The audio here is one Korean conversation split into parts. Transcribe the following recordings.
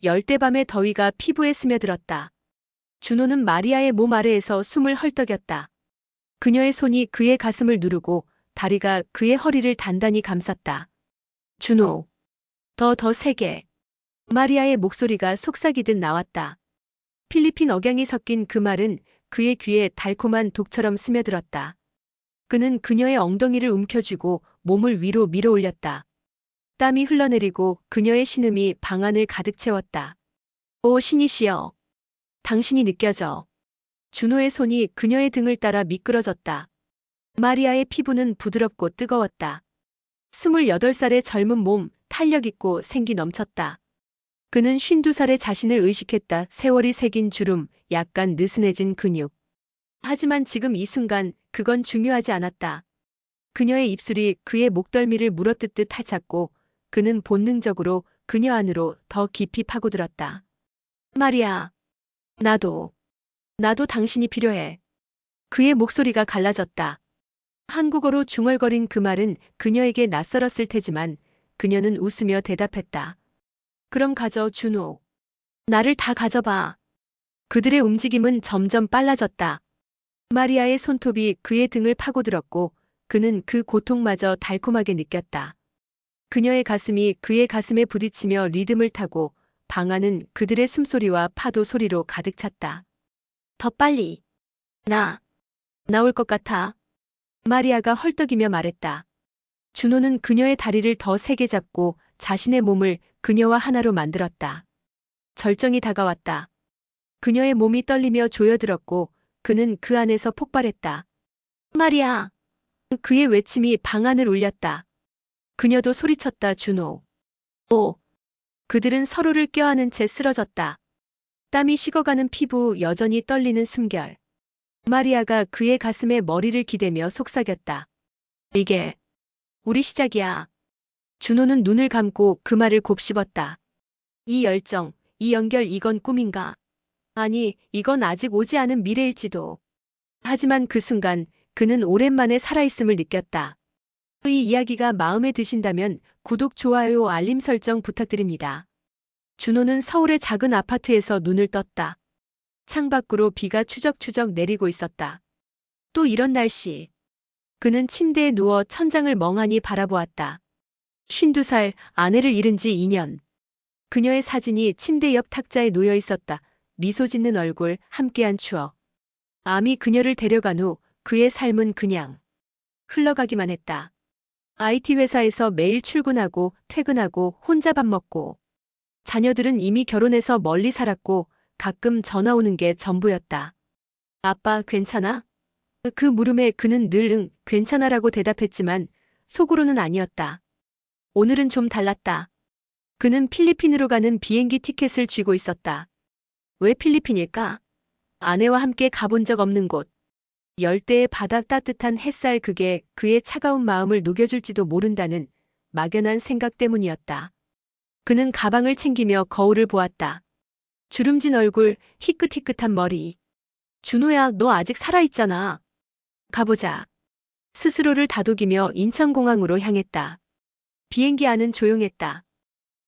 열대밤의 더위가 피부에 스며들었다. 준호는 마리아의 몸 아래에서 숨을 헐떡였다. 그녀의 손이 그의 가슴을 누르고 다리가 그의 허리를 단단히 감쌌다. 준호. 더 세게. 마리아의 목소리가 속삭이듯 나왔다. 필리핀 억양이 섞인 그 말은 그의 귀에 달콤한 독처럼 스며들었다. 그는 그녀의 엉덩이를 움켜쥐고 몸을 위로 밀어 올렸다. 땀이 흘러내리고 그녀의 신음이 방 안을 가득 채웠다. 오 신이시여. 당신이 느껴져. 준호의 손이 그녀의 등을 따라 미끄러졌다. 마리아의 피부는 부드럽고 뜨거웠다. 28살의 젊은 몸, 탄력 있고 생기 넘쳤다. 그는 52살의 자신을 의식했다. 세월이 새긴 주름, 약간 느슨해진 근육. 하지만 지금 이 순간 그건 중요하지 않았다. 그녀의 입술이 그의 목덜미를 물어뜯듯 타찼고 그는 본능적으로 그녀 안으로 더 깊이 파고들었다. 마리아. 나도 당신이 필요해. 그의 목소리가 갈라졌다. 한국어로 중얼거린 그 말은 그녀에게 낯설었을 테지만 그녀는 웃으며 대답했다. 그럼 가져 준호. 나를 다 가져봐. 그들의 움직임은 점점 빨라졌다. 마리아의 손톱이 그의 등을 파고들었고 그는 그 고통마저 달콤하게 느꼈다. 그녀의 가슴이 그의 가슴에 부딪히며 리듬을 타고 방 안은 그들의 숨소리와 파도 소리로 가득 찼다. 더 빨리. 나올 것 같아. 마리아가 헐떡이며 말했다. 준호는 그녀의 다리를 더 세게 잡고 자신의 몸을 그녀와 하나로 만들었다. 절정이 다가왔다. 그녀의 몸이 떨리며 조여들었고 그는 그 안에서 폭발했다. 마리아. 그의 외침이 방 안을 울렸다. 그녀도 소리쳤다. 준호. 오. 그들은 서로를 껴안은 채 쓰러졌다. 땀이 식어가는 피부, 여전히 떨리는 숨결. 마리아가 그의 가슴에 머리를 기대며 속삭였다. 이게 우리 시작이야. 준호는 눈을 감고 그 말을 곱씹었다. 이 열정, 이 연결, 이건 꿈인가? 아니, 이건 아직 오지 않은 미래일지도. 하지만 그 순간 그는 오랜만에 살아있음을 느꼈다. 이 이야기가 마음에 드신다면 구독, 좋아요, 알림 설정 부탁드립니다. 준호는 서울의 작은 아파트에서 눈을 떴다. 창밖으로 비가 추적추적 내리고 있었다. 또 이런 날씨. 그는 침대에 누워 천장을 멍하니 바라보았다. 52살, 아내를 잃은 지 2년. 그녀의 사진이 침대 옆 탁자에 놓여 있었다. 미소 짓는 얼굴, 함께한 추억. 암이 그녀를 데려간 후 그의 삶은 그냥 흘러가기만 했다. IT 회사에서 매일 출근하고 퇴근하고 혼자 밥 먹고. 자녀들은 이미 결혼해서 멀리 살았고 가끔 전화 오는 게 전부였다. 아빠 괜찮아? 그 물음에 그는 늘 응, 괜찮아라고 대답했지만 속으로는 아니었다. 오늘은 좀 달랐다. 그는 필리핀으로 가는 비행기 티켓을 쥐고 있었다. 왜 필리핀일까? 아내와 함께 가본 적 없는 곳. 열대의 바다, 따뜻한 햇살, 그게 그의 차가운 마음을 녹여줄지도 모른다는 막연한 생각 때문이었다. 그는 가방을 챙기며 거울을 보았다. 주름진 얼굴, 희끗희끗한 머리. 준호야, 너 아직 살아있잖아. 가보자. 스스로를 다독이며 인천공항으로 향했다. 비행기 안은 조용했다.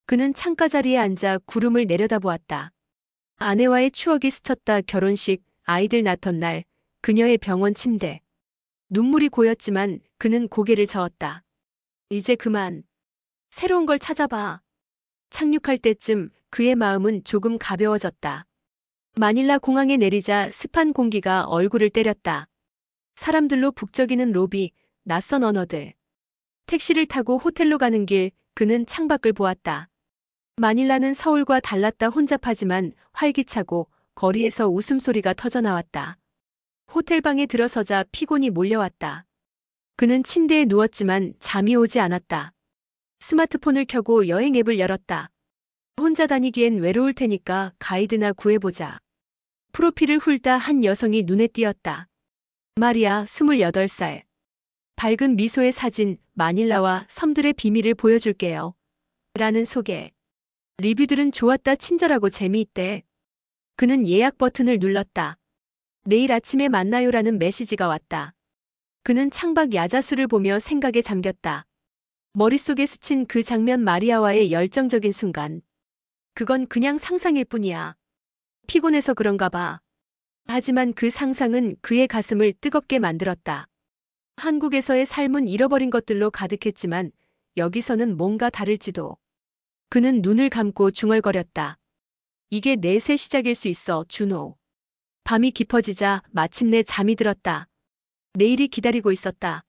그는 창가 자리에 앉아 구름을 내려다보았다. 아내와의 추억이 스쳤다. 결혼식, 아이들 낳던 날, 그녀의 병원 침대. 눈물이 고였지만 그는 고개를 저었다. 이제 그만. 새로운 걸 찾아봐. 착륙할 때쯤 그의 마음은 조금 가벼워졌다. 마닐라 공항에 내리자 습한 공기가 얼굴을 때렸다. 사람들로 북적이는 로비, 낯선 언어들. 택시를 타고 호텔로 가는 길, 그는 창밖을 보았다. 마닐라는 서울과 달랐다. 혼잡하지만 활기차고 거리에서 웃음소리가 터져나왔다. 호텔방에 들어서자 피곤이 몰려왔다. 그는 침대에 누웠지만 잠이 오지 않았다. 스마트폰을 켜고 여행 앱을 열었다. 혼자 다니기엔 외로울 테니까 가이드나 구해보자. 프로필을 훑다 한 여성이 눈에 띄었다. 마리아, 28살. 밝은 미소의 사진, 마닐라와 섬들의 비밀을 보여줄게요. 라는 소개. 리뷰들은 좋았다, 친절하고 재미있대. 그는 예약 버튼을 눌렀다. 내일 아침에 만나요라는 메시지가 왔다. 그는 창밖 야자수를 보며 생각에 잠겼다. 머릿속에 스친 그 장면, 마리아와의 열정적인 순간. 그건 그냥 상상일 뿐이야. 피곤해서 그런가 봐. 하지만 그 상상은 그의 가슴을 뜨겁게 만들었다. 한국에서의 삶은 잃어버린 것들로 가득했지만 여기서는 뭔가 다를지도. 그는 눈을 감고 중얼거렸다. 이게 내 새 시작일 수 있어, 준호. 밤이 깊어지자 마침내 잠이 들었다. 내일이 기다리고 있었다.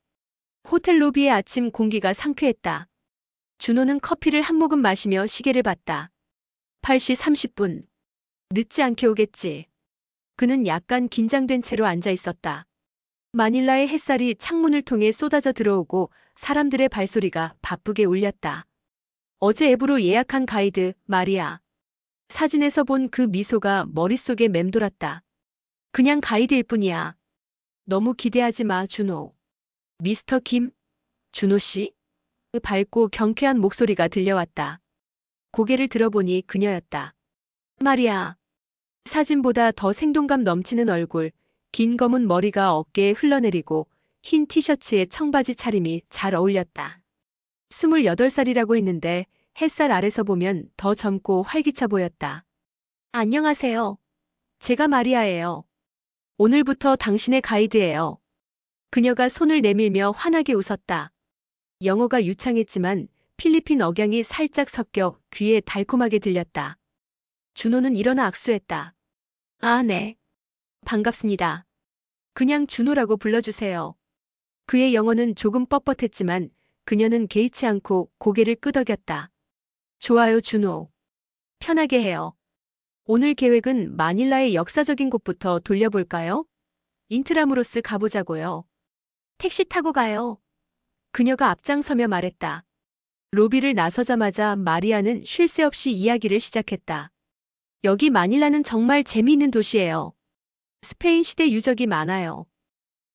호텔 로비의 아침 공기가 상쾌했다. 준호는 커피를 한 모금 마시며 시계를 봤다. 8시 30분. 늦지 않게 오겠지. 그는 약간 긴장된 채로 앉아 있었다. 마닐라의 햇살이 창문을 통해 쏟아져 들어오고 사람들의 발소리가 바쁘게 울렸다. 어제 앱으로 예약한 가이드, 마리아. 사진에서 본 그 미소가 머릿속에 맴돌았다. 그냥 가이드일 뿐이야. 너무 기대하지 마, 준호. 미스터 김? 준호 씨? 그 밝고 경쾌한 목소리가 들려왔다. 고개를 들어보니 그녀였다. 마리아. 사진보다 더 생동감 넘치는 얼굴, 긴 검은 머리가 어깨에 흘러내리고 흰 티셔츠에 청바지 차림이 잘 어울렸다. 28살이라고 했는데 햇살 아래서 보면 더 젊고 활기차 보였다. 안녕하세요. 제가 마리아예요. 오늘부터 당신의 가이드예요. 그녀가 손을 내밀며 환하게 웃었다. 영어가 유창했지만 필리핀 억양이 살짝 섞여 귀에 달콤하게 들렸다. 준호는 일어나 악수했다. 아, 네. 반갑습니다. 그냥 준호라고 불러주세요. 그의 영어는 조금 뻣뻣했지만 그녀는 개의치 않고 고개를 끄덕였다. 좋아요, 준호. 편하게 해요. 오늘 계획은 마닐라의 역사적인 곳부터 돌려볼까요? 인트라무로스 가보자고요. 택시 타고 가요. 그녀가 앞장서며 말했다. 로비를 나서자마자 마리아는 쉴 새 없이 이야기를 시작했다. 여기 마닐라는 정말 재미있는 도시예요. 스페인 시대 유적이 많아요.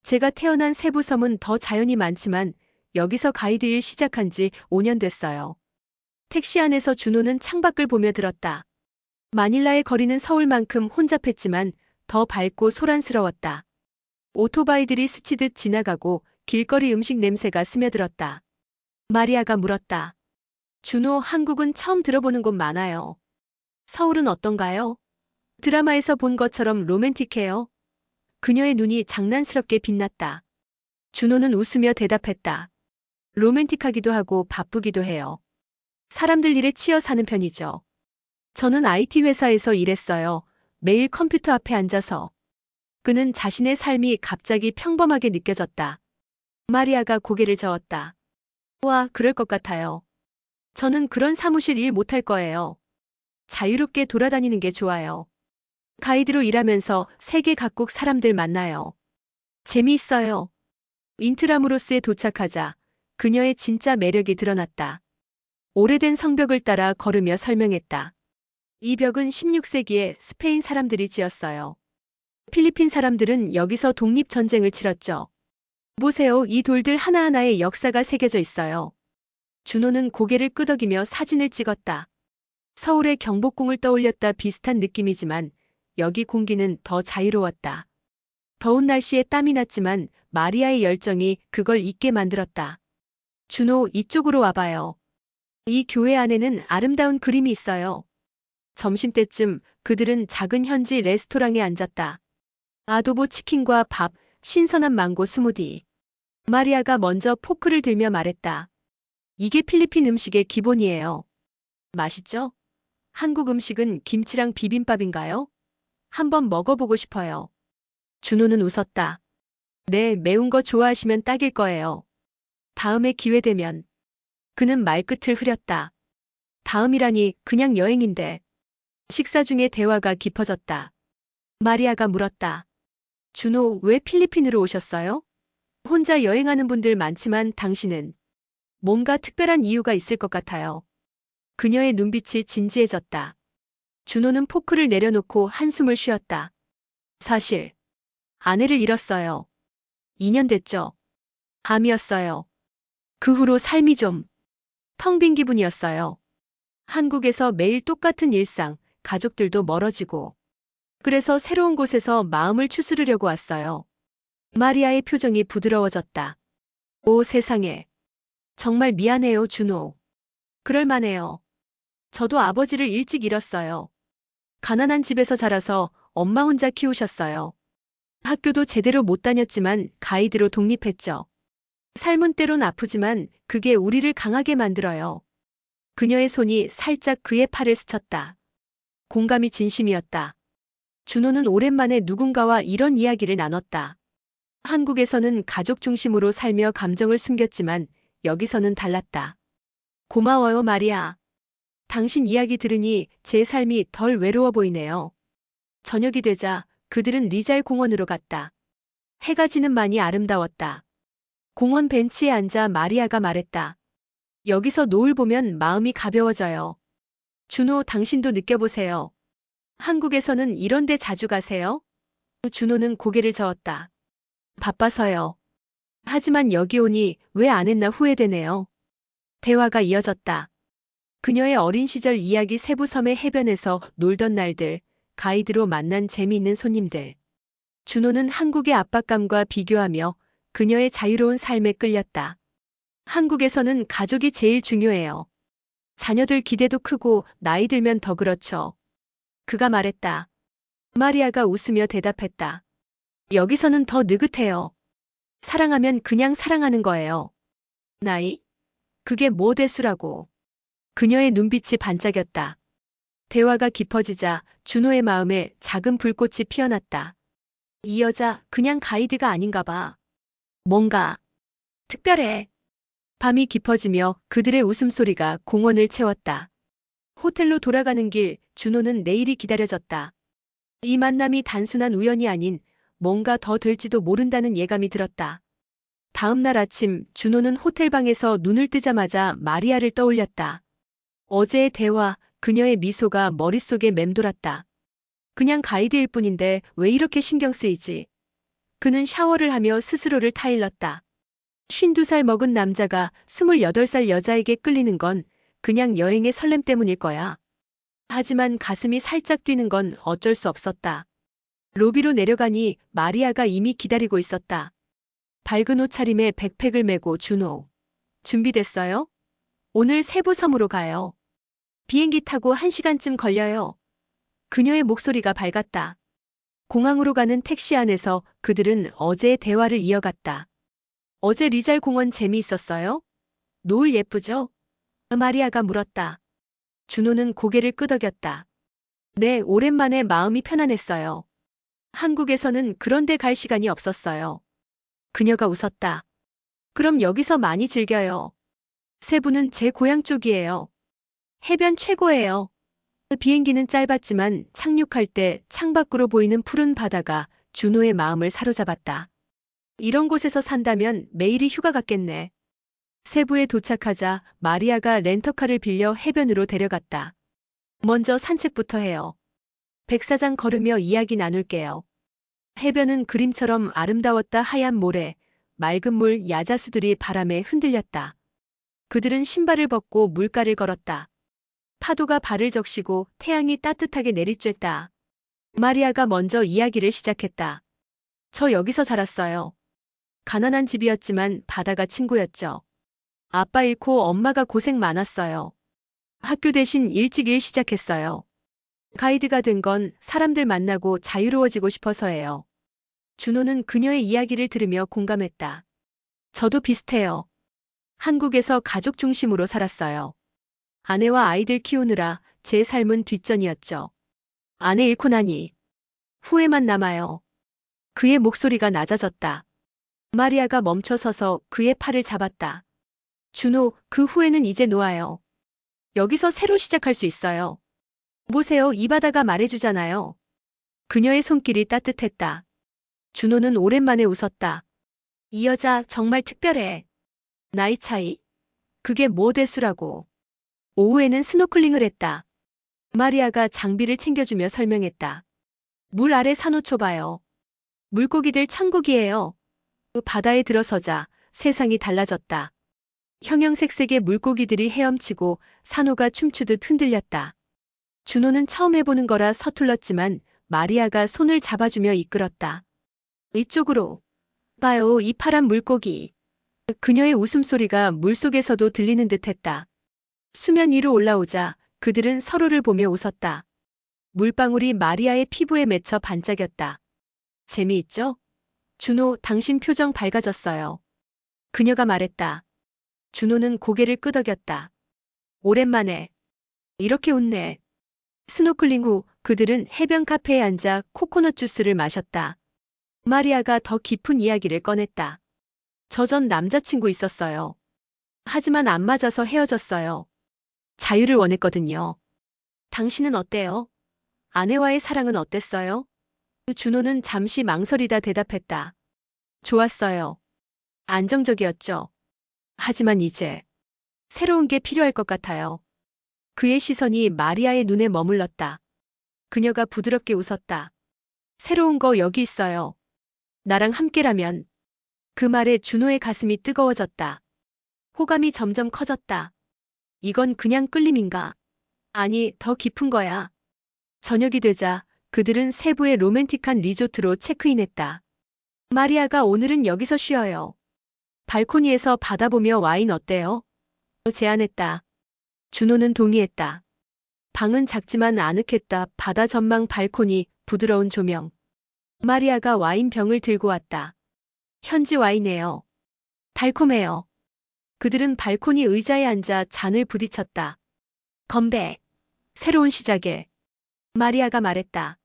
제가 태어난 세부 섬은 더 자연이 많지만 여기서 가이드 일 시작한 지 5년 됐어요. 택시 안에서 준호는 창밖을 보며 들었다. 마닐라의 거리는 서울만큼 혼잡했지만 더 밝고 소란스러웠다. 오토바이들이 스치듯 지나가고 길거리 음식 냄새가 스며들었다. 마리아가 물었다. 준호, 한국은 처음 들어보는 곳 많아요. 서울은 어떤가요? 드라마에서 본 것처럼 로맨틱해요. 그녀의 눈이 장난스럽게 빛났다. 준호는 웃으며 대답했다. 로맨틱하기도 하고 바쁘기도 해요. 사람들 일에 치여 사는 편이죠. 저는 IT 회사에서 일했어요. 매일 컴퓨터 앞에 앉아서. 그는 자신의 삶이 갑자기 평범하게 느껴졌다. 마리아가 고개를 저었다. 와, 그럴 것 같아요. 저는 그런 사무실 일 못할 거예요. 자유롭게 돌아다니는 게 좋아요. 가이드로 일하면서 세계 각국 사람들 만나요. 재미있어요. 인트라무로스에 도착하자 그녀의 진짜 매력이 드러났다. 오래된 성벽을 따라 걸으며 설명했다. 이 벽은 16세기에 스페인 사람들이 지었어요. 필리핀 사람들은 여기서 독립전쟁을 치렀죠. 보세요, 이 돌들 하나하나에 역사가 새겨져 있어요. 준호는 고개를 끄덕이며 사진을 찍었다. 서울의 경복궁을 떠올렸다 비슷한 느낌이지만 여기 공기는 더 자유로웠다. 더운 날씨에 땀이 났지만 마리아의 열정이 그걸 잊게 만들었다. 준호, 이쪽으로 와봐요. 이 교회 안에는 아름다운 그림이 있어요. 점심때쯤 그들은 작은 현지 레스토랑에 앉았다. 아도보 치킨과 밥, 신선한 망고 스무디. 마리아가 먼저 포크를 들며 말했다. 이게 필리핀 음식의 기본이에요. 맛있죠? 한국 음식은 김치랑 비빔밥인가요? 한번 먹어보고 싶어요. 준호는 웃었다. 네, 매운 거 좋아하시면 딱일 거예요. 다음에 기회 되면. 그는 말끝을 흐렸다. 다음이라니 그냥 여행인데. 식사 중에 대화가 깊어졌다. 마리아가 물었다. 준호, 왜 필리핀으로 오셨어요? 혼자 여행하는 분들 많지만 당신은 뭔가 특별한 이유가 있을 것 같아요. 그녀의 눈빛이 진지해졌다. 준호는 포크를 내려놓고 한숨을 쉬었다. 사실 아내를 잃었어요. 2년 됐죠. 암이었어요. 그 후로 삶이 좀 텅 빈 기분이었어요. 한국에서 매일 똑같은 일상, 가족들도 멀어지고. 그래서 새로운 곳에서 마음을 추스르려고 왔어요. 마리아의 표정이 부드러워졌다. 오, 세상에. 정말 미안해요, 준호. 그럴만해요. 저도 아버지를 일찍 잃었어요. 가난한 집에서 자라서 엄마 혼자 키우셨어요. 학교도 제대로 못 다녔지만 가이드로 독립했죠. 삶은 때론 아프지만 그게 우리를 강하게 만들어요. 그녀의 손이 살짝 그의 팔을 스쳤다. 공감이 진심이었다. 준호는 오랜만에 누군가와 이런 이야기를 나눴다. 한국에서는 가족 중심으로 살며 감정을 숨겼지만 여기서는 달랐다. 고마워요, 마리아. 당신 이야기 들으니 제 삶이 덜 외로워 보이네요. 저녁이 되자 그들은 리잘 공원으로 갔다. 해가 지는 많이 아름다웠다. 공원 벤치에 앉아 마리아가 말했다. 여기서 노을 보면 마음이 가벼워져요. 준호, 당신도 느껴보세요. 한국에서는 이런 데 자주 가세요? 준호는 고개를 저었다. 바빠서요. 하지만 여기 오니 왜 안 했나 후회되네요. 대화가 이어졌다. 그녀의 어린 시절 이야기, 세부섬의 해변에서 놀던 날들, 가이드로 만난 재미있는 손님들. 준호는 한국의 압박감과 비교하며 그녀의 자유로운 삶에 끌렸다. 한국에서는 가족이 제일 중요해요. 자녀들 기대도 크고 나이 들면 더 그렇죠. 그가 말했다. 마리아가 웃으며 대답했다. 여기서는 더 느긋해요. 사랑하면 그냥 사랑하는 거예요. 나이? 그게 뭐 대수라고. 그녀의 눈빛이 반짝였다. 대화가 깊어지자 준호의 마음에 작은 불꽃이 피어났다. 이 여자 그냥 가이드가 아닌가 봐. 뭔가 특별해. 밤이 깊어지며 그들의 웃음소리가 공원을 채웠다. 호텔로 돌아가는 길, 준호는 내일이 기다려졌다. 이 만남이 단순한 우연이 아닌 뭔가 더 될지도 모른다는 예감이 들었다. 다음 날 아침 준호는 호텔방에서 눈을 뜨자마자 마리아를 떠올렸다. 어제의 대화, 그녀의 미소가 머릿속에 맴돌았다. 그냥 가이드일 뿐인데 왜 이렇게 신경 쓰이지? 그는 샤워를 하며 스스로를 타일렀다. 52살 먹은 남자가 28살 여자에게 끌리는 건 그냥 여행의 설렘 때문일 거야. 하지만 가슴이 살짝 뛰는 건 어쩔 수 없었다. 로비로 내려가니 마리아가 이미 기다리고 있었다. 밝은 옷차림에 백팩을 메고 준호. 준비됐어요? 오늘 세부섬으로 가요. 비행기 타고 1시간쯤 걸려요. 그녀의 목소리가 밝았다. 공항으로 가는 택시 안에서 그들은 어제의 대화를 이어갔다. 어제 리잘 공원 재미있었어요? 노을 예쁘죠? 마리아가 물었다. 준호는 고개를 끄덕였다. 네, 오랜만에 마음이 편안했어요. 한국에서는 그런 데 갈 시간이 없었어요. 그녀가 웃었다. 그럼 여기서 많이 즐겨요. 세부는 제 고향 쪽이에요. 해변 최고예요. 비행기는 짧았지만 착륙할 때 창밖으로 보이는 푸른 바다가 준호의 마음을 사로잡았다. 이런 곳에서 산다면 매일이 휴가 같겠네. 세부에 도착하자 마리아가 렌터카를 빌려 해변으로 데려갔다. 먼저 산책부터 해요. 백사장 걸으며 이야기 나눌게요. 해변은 그림처럼 아름다웠다. 하얀 모래, 맑은 물, 야자수들이 바람에 흔들렸다. 그들은 신발을 벗고 물가를 걸었다. 파도가 발을 적시고 태양이 따뜻하게 내리쬐다. 마리아가 먼저 이야기를 시작했다. 저 여기서 자랐어요. 가난한 집이었지만 바다가 친구였죠. 아빠 잃고 엄마가 고생 많았어요. 학교 대신 일찍 일 시작했어요. 가이드가 된 건 사람들 만나고 자유로워지고 싶어서예요. 준호는 그녀의 이야기를 들으며 공감했다. 저도 비슷해요. 한국에서 가족 중심으로 살았어요. 아내와 아이들 키우느라 제 삶은 뒷전이었죠. 아내 잃고 나니 후회만 남아요. 그의 목소리가 낮아졌다. 마리아가 멈춰서서 그의 팔을 잡았다. 준호, 그 후회는 이제 놓아요. 여기서 새로 시작할 수 있어요. 보세요, 이 바다가 말해주잖아요. 그녀의 손길이 따뜻했다. 준호는 오랜만에 웃었다. 이 여자 정말 특별해. 나이 차이? 그게 뭐 대수라고. 오후에는 스노클링을 했다. 마리아가 장비를 챙겨주며 설명했다. 물 아래 산호초 봐요. 물고기들 천국이에요. 그 바다에 들어서자 세상이 달라졌다. 형형색색의 물고기들이 헤엄치고 산호가 춤추듯 흔들렸다. 준호는 처음 해보는 거라 서툴렀지만 마리아가 손을 잡아주며 이끌었다. 이쪽으로. 봐요, 이 파란 물고기. 그녀의 웃음소리가 물속에서도 들리는 듯했다. 수면 위로 올라오자 그들은 서로를 보며 웃었다. 물방울이 마리아의 피부에 맺혀 반짝였다. 재미있죠? 준호, 당신 표정 밝아졌어요. 그녀가 말했다. 준호는 고개를 끄덕였다. 오랜만에 이렇게 웃네. 스노클링 후 그들은 해변 카페에 앉아 코코넛 주스를 마셨다. 마리아가 더 깊은 이야기를 꺼냈다. 저 전 남자친구 있었어요. 하지만 안 맞아서 헤어졌어요. 자유를 원했거든요. 당신은 어때요? 아내와의 사랑은 어땠어요? 준호는 잠시 망설이다 대답했다. 좋았어요. 안정적이었죠. 하지만 이제 새로운 게 필요할 것 같아요. 그의 시선이 마리아의 눈에 머물렀다. 그녀가 부드럽게 웃었다. 새로운 거 여기 있어요. 나랑 함께라면. 그 말에 준호의 가슴이 뜨거워졌다. 호감이 점점 커졌다. 이건 그냥 끌림인가? 아니, 더 깊은 거야. 저녁이 되자 그들은 세부의 로맨틱한 리조트로 체크인했다. 마리아가 오늘은 여기서 쉬어요. 발코니에서 바다 보며 와인 어때요? 제안했다. 준호는 동의했다. 방은 작지만 아늑했다. 바다 전망 발코니, 부드러운 조명. 마리아가 와인병을 들고 왔다. 현지 와인이에요. 달콤해요. 그들은 발코니 의자에 앉아 잔을 부딪혔다. 건배. 새로운 시작에. 마리아가 말했다.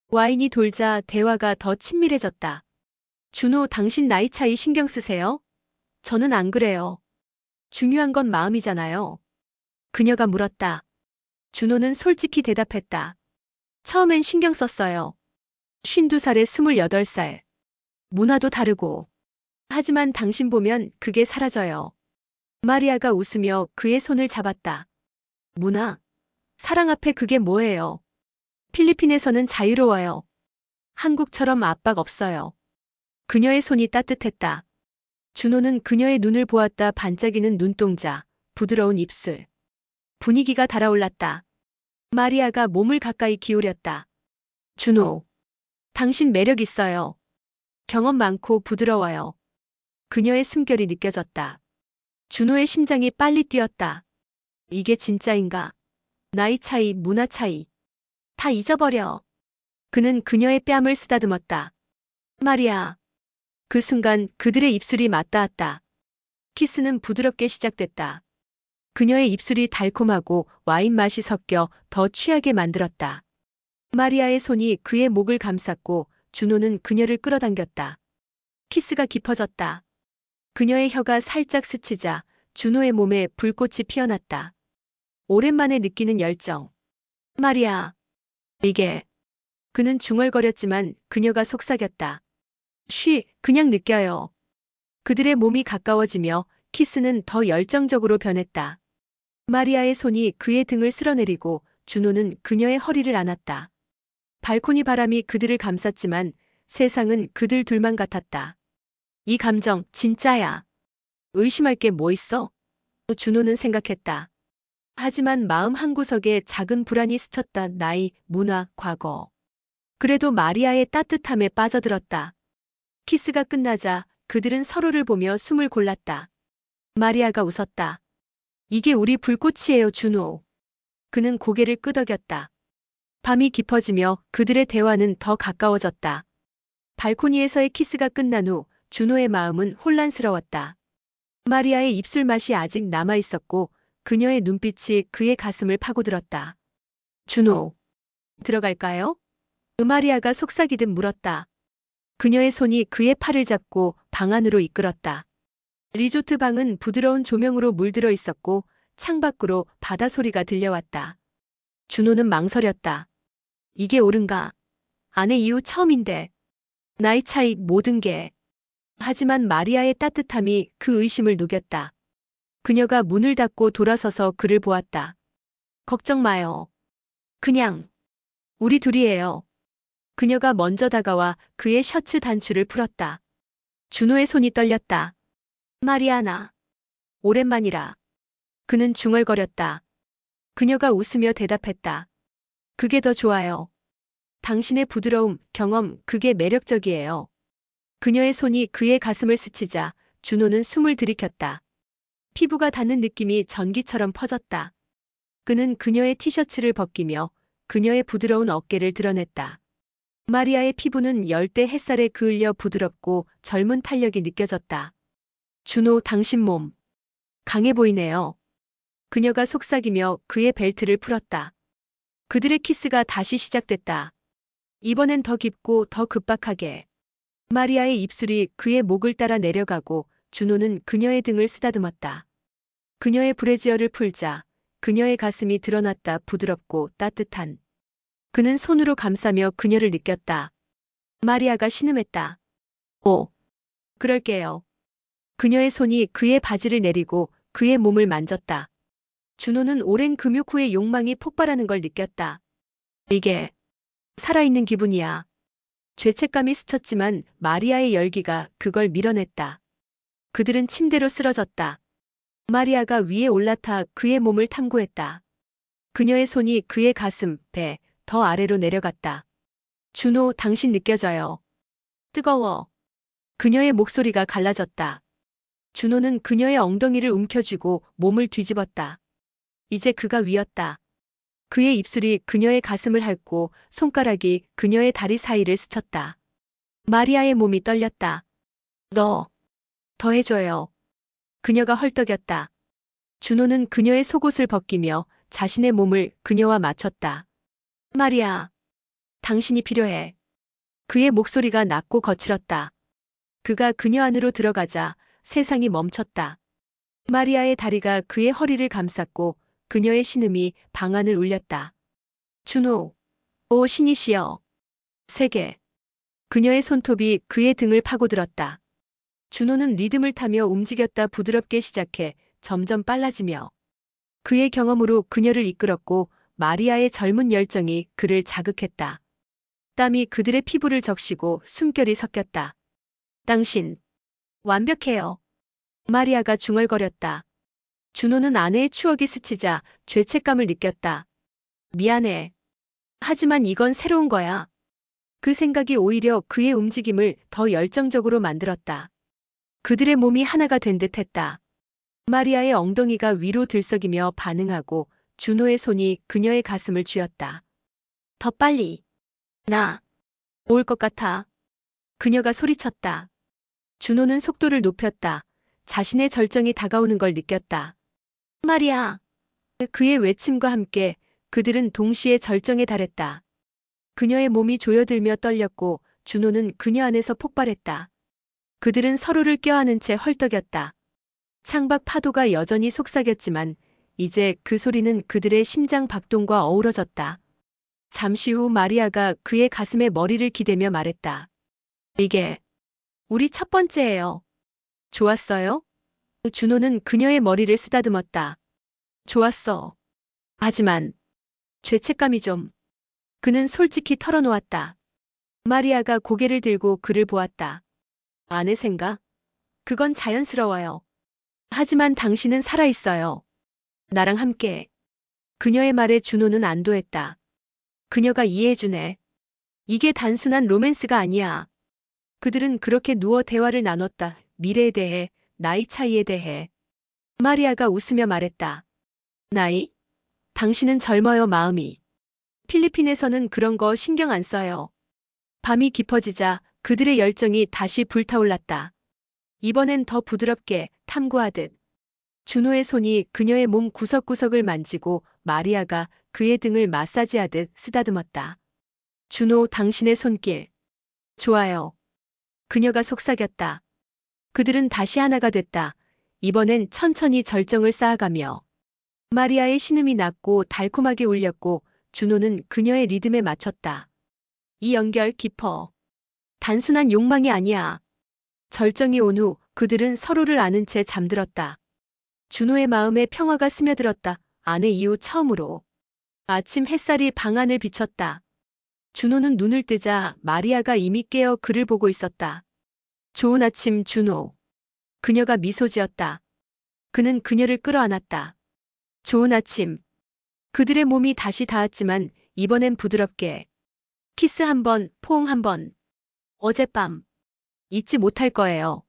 와인이 돌자 대화가 더 친밀해졌다. 준호, 당신 나이 차이 신경 쓰세요? 저는 안 그래요. 중요한 건 마음이잖아요. 그녀가 물었다. 준호는 솔직히 대답했다. 처음엔 신경 썼어요. 52살에 28살. 문화도 다르고. 하지만 당신 보면 그게 사라져요. 마리아가 웃으며 그의 손을 잡았다. 문화? 사랑 앞에 그게 뭐예요? 필리핀에서는 자유로워요. 한국처럼 압박 없어요. 그녀의 손이 따뜻했다. 준호는 그녀의 눈을 보았다. 반짝이는 눈동자, 부드러운 입술. 분위기가 달아올랐다. 마리아가 몸을 가까이 기울였다. 준호, 당신 매력 있어요. 경험 많고 부드러워요. 그녀의 숨결이 느껴졌다. 준호의 심장이 빨리 뛰었다. 이게 진짜인가? 나이 차이, 문화 차이. 다 잊어버려. 그는 그녀의 뺨을 쓰다듬었다. 마리아. 그 순간 그들의 입술이 맞닿았다. 키스는 부드럽게 시작됐다. 그녀의 입술이 달콤하고 와인 맛이 섞여 더 취하게 만들었다. 마리아의 손이 그의 목을 감쌌고 준호는 그녀를 끌어당겼다. 키스가 깊어졌다. 그녀의 혀가 살짝 스치자 준호의 몸에 불꽃이 피어났다. 오랜만에 느끼는 열정. 마리아. 이게. 그는 중얼거렸지만 그녀가 속삭였다. 쉬, 그냥 느껴요. 그들의 몸이 가까워지며 키스는 더 열정적으로 변했다. 마리아의 손이 그의 등을 쓸어내리고 준호는 그녀의 허리를 안았다. 발코니 바람이 그들을 감쌌지만 세상은 그들 둘만 같았다. 이 감정 진짜야. 의심할 게 뭐 있어? 준호는 생각했다. 하지만 마음 한구석에 작은 불안이 스쳤다. 나이, 문화, 과거. 그래도 마리아의 따뜻함에 빠져들었다. 키스가 끝나자 그들은 서로를 보며 숨을 골랐다. 마리아가 웃었다. 이게 우리 불꽃이에요, 준호. 그는 고개를 끄덕였다. 밤이 깊어지며 그들의 대화는 더 가까워졌다. 발코니에서의 키스가 끝난 후 준호의 마음은 혼란스러웠다. 마리아의 입술 맛이 아직 남아있었고 그녀의 눈빛이 그의 가슴을 파고들었다. 준호, 들어갈까요? 마리아가 속삭이듯 물었다. 그녀의 손이 그의 팔을 잡고 방 안으로 이끌었다. 리조트 방은 부드러운 조명으로 물들어 있었고 창밖으로 바다 소리가 들려왔다. 준호는 망설였다. 이게 옳은가? 아내 이후 처음인데. 나이 차이 모든 게. 하지만 마리아의 따뜻함이 그 의심을 녹였다. 그녀가 문을 닫고 돌아서서 그를 보았다. 걱정 마요. 그냥 우리 둘이에요. 그녀가 먼저 다가와 그의 셔츠 단추를 풀었다. 준호의 손이 떨렸다. 마리아나. 오랜만이라. 그는 중얼거렸다. 그녀가 웃으며 대답했다. 그게 더 좋아요. 당신의 부드러움, 경험, 그게 매력적이에요. 그녀의 손이 그의 가슴을 스치자 준호는 숨을 들이켰다. 피부가 닿는 느낌이 전기처럼 퍼졌다. 그는 그녀의 티셔츠를 벗기며 그녀의 부드러운 어깨를 드러냈다. 마리아의 피부는 열대 햇살에 그을려 부드럽고 젊은 탄력이 느껴졌다. 준호, 당신 몸 강해 보이네요. 그녀가 속삭이며 그의 벨트를 풀었다. 그들의 키스가 다시 시작됐다. 이번엔 더 깊고 더 급박하게. 마리아의 입술이 그의 목을 따라 내려가고 준호는 그녀의 등을 쓰다듬었다. 그녀의 브래지어를 풀자 그녀의 가슴이 드러났다. 부드럽고 따뜻한. 그는 손으로 감싸며 그녀를 느꼈다. 마리아가 신음했다. 오, 그럴게요. 그녀의 손이 그의 바지를 내리고 그의 몸을 만졌다. 준호는 오랜 금욕 후의 욕망이 폭발하는 걸 느꼈다. 이게 살아있는 기분이야. 죄책감이 스쳤지만 마리아의 열기가 그걸 밀어냈다. 그들은 침대로 쓰러졌다. 마리아가 위에 올라타 그의 몸을 탐구했다. 그녀의 손이 그의 가슴, 배, 더 아래로 내려갔다. 준호, 당신 느껴져요. 뜨거워. 그녀의 목소리가 갈라졌다. 준호는 그녀의 엉덩이를 움켜쥐고 몸을 뒤집었다. 이제 그가 위였다. 그의 입술이 그녀의 가슴을 핥고 손가락이 그녀의 다리 사이를 스쳤다. 마리아의 몸이 떨렸다. 너, 더 해줘요. 그녀가 헐떡였다. 준호는 그녀의 속옷을 벗기며 자신의 몸을 그녀와 맞췄다. 마리아, 당신이 필요해. 그의 목소리가 낮고 거칠었다. 그가 그녀 안으로 들어가자 세상이 멈췄다. 마리아의 다리가 그의 허리를 감쌌고 그녀의 신음이 방 안을 울렸다. 준호, 오 신이시여. 세게. 그녀의 손톱이 그의 등을 파고들었다. 준호는 리듬을 타며 움직였다. 부드럽게 시작해 점점 빨라지며. 그의 경험으로 그녀를 이끌었고 마리아의 젊은 열정이 그를 자극했다. 땀이 그들의 피부를 적시고 숨결이 섞였다. 당신, 완벽해요. 마리아가 중얼거렸다. 준호는 아내의 추억이 스치자 죄책감을 느꼈다. 미안해. 하지만 이건 새로운 거야. 그 생각이 오히려 그의 움직임을 더 열정적으로 만들었다. 그들의 몸이 하나가 된 듯했다. 마리아의 엉덩이가 위로 들썩이며 반응하고 준호의 손이 그녀의 가슴을 쥐었다. 더 빨리. 나 올 것 같아. 그녀가 소리쳤다. 준호는 속도를 높였다. 자신의 절정이 다가오는 걸 느꼈다. 마리아. 그의 외침과 함께 그들은 동시에 절정에 달했다. 그녀의 몸이 조여들며 떨렸고 준호는 그녀 안에서 폭발했다. 그들은 서로를 껴안은 채 헐떡였다. 창밖 파도가 여전히 속삭였지만 이제 그 소리는 그들의 심장 박동과 어우러졌다. 잠시 후 마리아가 그의 가슴에 머리를 기대며 말했다. 이게 우리 첫 번째예요. 좋았어요? 준호는 그녀의 머리를 쓰다듬었다. 좋았어. 하지만 죄책감이 좀. 그는 솔직히 털어놓았다. 마리아가 고개를 들고 그를 보았다. 아내 생각? 그건 자연스러워요. 하지만 당신은 살아있어요. 나랑 함께. 그녀의 말에 준호는 안도했다. 그녀가 이해해주네. 이게 단순한 로맨스가 아니야. 그들은 그렇게 누워 대화를 나눴다. 미래에 대해, 나이 차이에 대해. 마리아가 웃으며 말했다. 나이? 당신은 젊어요, 마음이. 필리핀에서는 그런 거 신경 안 써요. 밤이 깊어지자 그들의 열정이 다시 불타올랐다. 이번엔 더 부드럽게 탐구하듯. 준호의 손이 그녀의 몸 구석구석을 만지고 마리아가 그의 등을 마사지하듯 쓰다듬었다. 준호, 당신의 손길. 좋아요. 그녀가 속삭였다. 그들은 다시 하나가 됐다. 이번엔 천천히 절정을 쌓아가며. 마리아의 신음이 낮고 달콤하게 울렸고 준호는 그녀의 리듬에 맞췄다. 이 연결 깊어. 단순한 욕망이 아니야. 절정이 온 후 그들은 서로를 아는 채 잠들었다. 준호의 마음에 평화가 스며들었다. 아내 이후 처음으로. 아침 햇살이 방 안을 비췄다. 준호는 눈을 뜨자 마리아가 이미 깨어 그를 보고 있었다. 좋은 아침, 준호. 그녀가 미소 지었다. 그는 그녀를 끌어안았다. 좋은 아침. 그들의 몸이 다시 닿았지만 이번엔 부드럽게. 키스 한 번, 포옹 한 번. 어젯밤. 잊지 못할 거예요.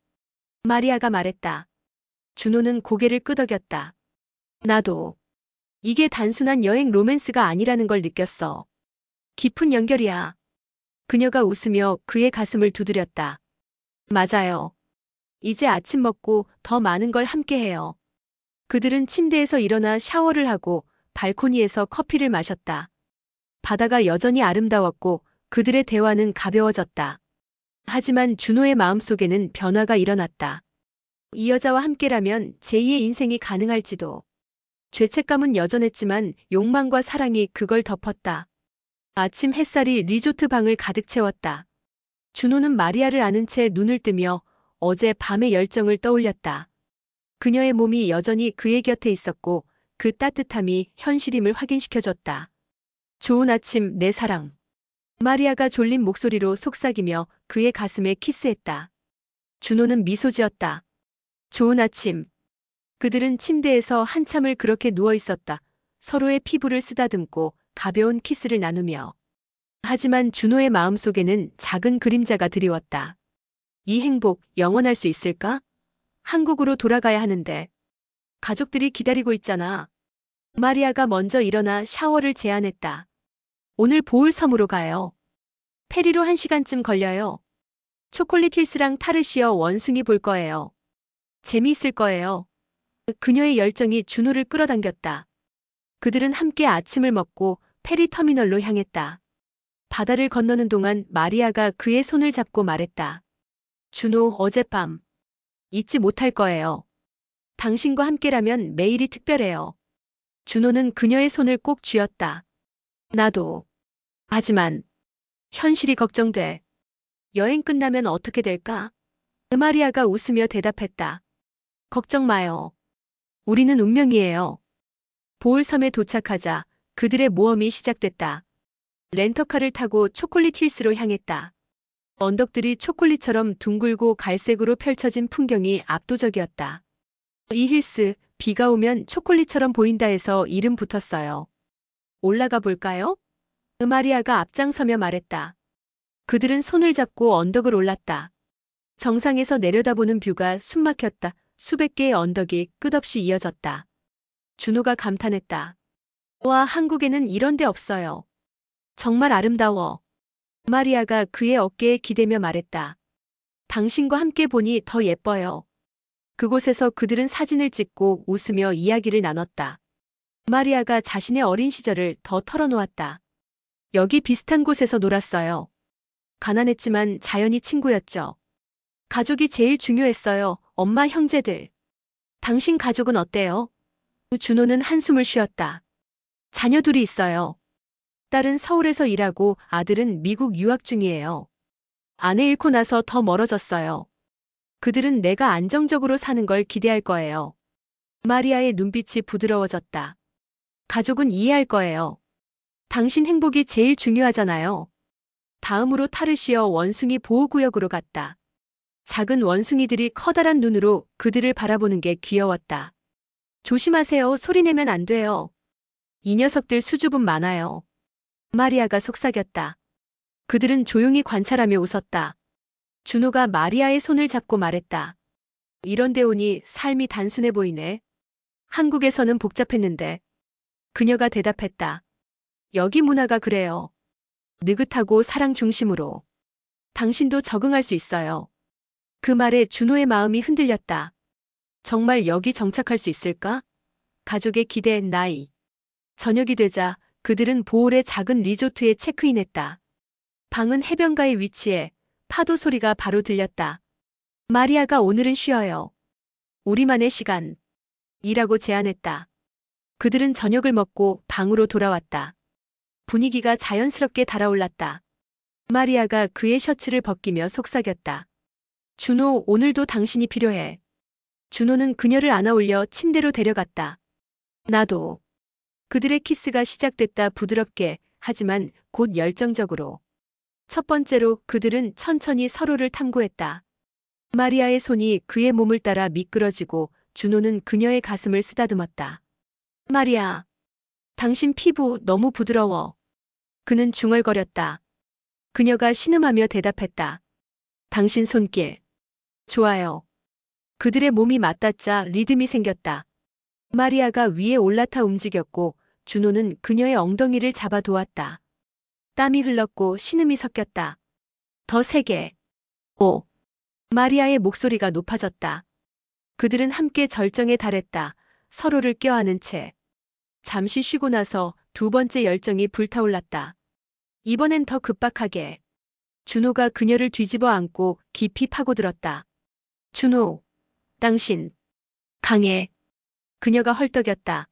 마리아가 말했다. 준호는 고개를 끄덕였다. 나도. 이게 단순한 여행 로맨스가 아니라는 걸 느꼈어. 깊은 연결이야. 그녀가 웃으며 그의 가슴을 두드렸다. 맞아요. 이제 아침 먹고 더 많은 걸 함께 해요. 그들은 침대에서 일어나 샤워를 하고 발코니에서 커피를 마셨다. 바다가 여전히 아름다웠고 그들의 대화는 가벼워졌다. 하지만 준호의 마음속에는 변화가 일어났다. 이 여자와 함께라면 제2의 인생이 가능할지도. 죄책감은 여전했지만 욕망과 사랑이 그걸 덮었다. 아침 햇살이 리조트 방을 가득 채웠다. 준호는 마리아를 아는 채 눈을 뜨며 어제 밤의 열정을 떠올렸다. 그녀의 몸이 여전히 그의 곁에 있었고 그 따뜻함이 현실임을 확인시켜줬다. 좋은 아침, 내 사랑. 마리아가 졸린 목소리로 속삭이며 그의 가슴에 키스했다. 준호는 미소 지었다. 좋은 아침. 그들은 침대에서 한참을 그렇게 누워 있었다. 서로의 피부를 쓰다듬고 가벼운 키스를 나누며. 하지만 준호의 마음속에는 작은 그림자가 드리웠다. 이 행복 영원할 수 있을까? 한국으로 돌아가야 하는데. 가족들이 기다리고 있잖아. 마리아가 먼저 일어나 샤워를 제안했다. 오늘 보울섬으로 가요. 페리로 1시간쯤 걸려요. 초콜릿 힐스랑 타르시어 원숭이 볼 거예요. 재미있을 거예요. 그녀의 열정이 준호를 끌어당겼다. 그들은 함께 아침을 먹고 페리 터미널로 향했다. 바다를 건너는 동안 마리아가 그의 손을 잡고 말했다. 준호, 어젯밤 잊지 못할 거예요. 당신과 함께라면 매일이 특별해요. 준호는 그녀의 손을 꼭 쥐었다. 나도. 하지만 현실이 걱정돼. 여행 끝나면 어떻게 될까? 마리아가 웃으며 대답했다. 걱정 마요. 우리는 운명이에요. 보울섬에 도착하자 그들의 모험이 시작됐다. 렌터카를 타고 초콜릿 힐스로 향했다. 언덕들이 초콜릿처럼 둥글고 갈색으로 펼쳐진 풍경이 압도적이었다. 이 힐스, 비가 오면 초콜릿처럼 보인다 해서 이름 붙었어요. 올라가 볼까요? 마리아가 앞장서며 말했다. 그들은 손을 잡고 언덕을 올랐다. 정상에서 내려다보는 뷰가 숨막혔다. 수백 개의 언덕이 끝없이 이어졌다. 준호가 감탄했다. 와, 한국에는 이런 데 없어요. 정말 아름다워. 마리아가 그의 어깨에 기대며 말했다. 당신과 함께 보니 더 예뻐요. 그곳에서 그들은 사진을 찍고 웃으며 이야기를 나눴다. 마리아가 자신의 어린 시절을 더 털어놓았다. 여기 비슷한 곳에서 놀았어요. 가난했지만 자연이 친구였죠. 가족이 제일 중요했어요. 엄마, 형제들. 당신 가족은 어때요? 준호는 한숨을 쉬었다. 자녀 둘이 있어요. 딸은 서울에서 일하고 아들은 미국 유학 중이에요. 아내 잃고 나서 더 멀어졌어요. 그들은 내가 안정적으로 사는 걸 기대할 거예요. 마리아의 눈빛이 부드러워졌다. 가족은 이해할 거예요. 당신 행복이 제일 중요하잖아요. 다음으로 타르시어 원숭이 보호구역으로 갔다. 작은 원숭이들이 커다란 눈으로 그들을 바라보는 게 귀여웠다. 조심하세요. 소리내면 안 돼요. 이 녀석들 수줍음 많아요. 마리아가 속삭였다. 그들은 조용히 관찰하며 웃었다. 준호가 마리아의 손을 잡고 말했다. 이런 데 오니 삶이 단순해 보이네. 한국에서는 복잡했는데. 그녀가 대답했다. 여기 문화가 그래요. 느긋하고 사랑 중심으로. 당신도 적응할 수 있어요. 그 말에 준호의 마음이 흔들렸다. 정말 여기 정착할 수 있을까? 가족의 기대, 나이. 저녁이 되자 그들은 보홀의 작은 리조트에 체크인했다. 방은 해변가에 위치해 파도 소리가 바로 들렸다. 마리아가 오늘은 쉬어요. 우리만의 시간. 이라고 제안했다. 그들은 저녁을 먹고 방으로 돌아왔다. 분위기가 자연스럽게 달아올랐다. 마리아가 그의 셔츠를 벗기며 속삭였다. 준호, 오늘도 당신이 필요해. 준호는 그녀를 안아올려 침대로 데려갔다. 나도. 그들의 키스가 시작됐다. 부드럽게, 하지만 곧 열정적으로. 첫 번째로 그들은 천천히 서로를 탐구했다. 마리아의 손이 그의 몸을 따라 미끄러지고 준호는 그녀의 가슴을 쓰다듬었다. 마리아, 당신 피부 너무 부드러워. 그는 중얼거렸다. 그녀가 신음하며 대답했다. 당신 손길. 좋아요. 그들의 몸이 맞닿자 리듬이 생겼다. 마리아가 위에 올라타 움직였고 준호는 그녀의 엉덩이를 잡아 도왔다. 땀이 흘렀고 신음이 섞였다. 더 세게. 오. 마리아의 목소리가 높아졌다. 그들은 함께 절정에 달했다. 서로를 껴안은 채. 잠시 쉬고 나서 두 번째 열정이 불타올랐다. 이번엔 더 급박하게. 준호가 그녀를 뒤집어 안고 깊이 파고들었다. 준호, 당신, 강해. 그녀가 헐떡였다.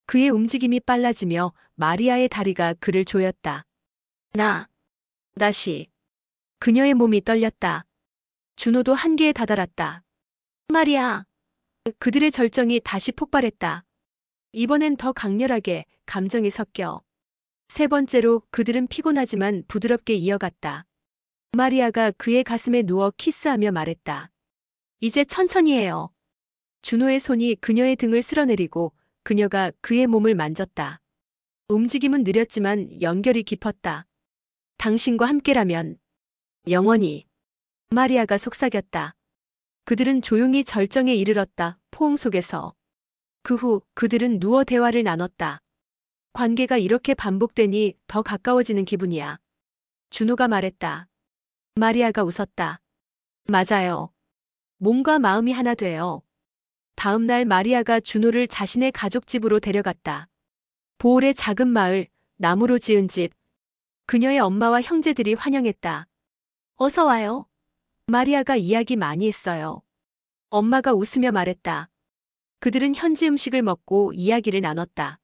그의 움직임이 빨라지며 마리아의 다리가 그를 조였다. 다시. 그녀의 몸이 떨렸다. 준호도 한계에 다다랐다. 마리아. 그들의 절정이 다시 폭발했다. 이번엔 더 강렬하게 감정이 섞여. 세 번째로 그들은 피곤하지만 부드럽게 이어갔다. 마리아가 그의 가슴에 누워 키스하며 말했다. 이제 천천히 해요. 준호의 손이 그녀의 등을 쓸어내리고 그녀가 그의 몸을 만졌다. 움직임은 느렸지만 연결이 깊었다. 당신과 함께라면 영원히. 마리아가 속삭였다. 그들은 조용히 절정에 이르렀다. 포옹 속에서. 그 후 그들은 누워 대화를 나눴다. 관계가 이렇게 반복되니 더 가까워지는 기분이야. 준호가 말했다. 마리아가 웃었다. 맞아요. 몸과 마음이 하나 돼요. 다음 날 마리아가 준호를 자신의 가족집으로 데려갔다. 보홀의 작은 마을, 나무로 지은 집. 그녀의 엄마와 형제들이 환영했다. 어서 와요. 마리아가 이야기 많이 했어요. 엄마가 웃으며 말했다. 그들은 현지 음식을 먹고 이야기를 나눴다.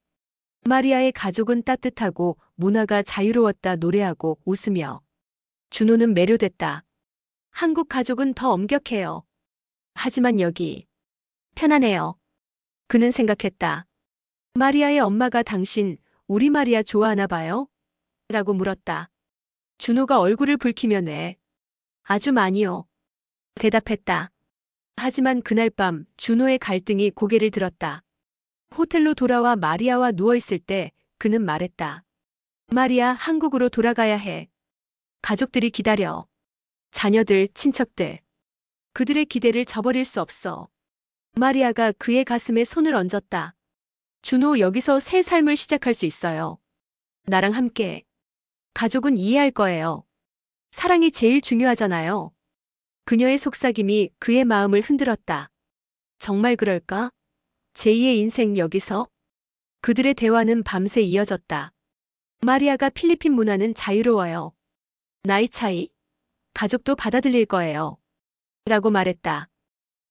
마리아의 가족은 따뜻하고 문화가 자유로웠다 노래하고 웃으며. 준호는 매료됐다. 한국 가족은 더 엄격해요. 하지만 여기 편안해요. 그는 생각했다. 마리아의 엄마가 당신, 우리 마리아 좋아하나 봐요? 라고 물었다. 준호가 얼굴을 붉히며 네. 아주 많이요. 대답했다. 하지만 그날 밤 준호의 갈등이 고개를 들었다. 호텔로 돌아와 마리아와 누워있을 때 그는 말했다. 마리아, 한국으로 돌아가야 해. 가족들이 기다려. 자녀들, 친척들. 그들의 기대를 저버릴 수 없어. 마리아가 그의 가슴에 손을 얹었다. 준호, 여기서 새 삶을 시작할 수 있어요. 나랑 함께. 가족은 이해할 거예요. 사랑이 제일 중요하잖아요. 그녀의 속삭임이 그의 마음을 흔들었다. 정말 그럴까? 제2의 인생 여기서? 그들의 대화는 밤새 이어졌다. 마리아가 필리핀 문화는 자유로워요. 나이 차이? 가족도 받아들일 거예요. 라고 말했다.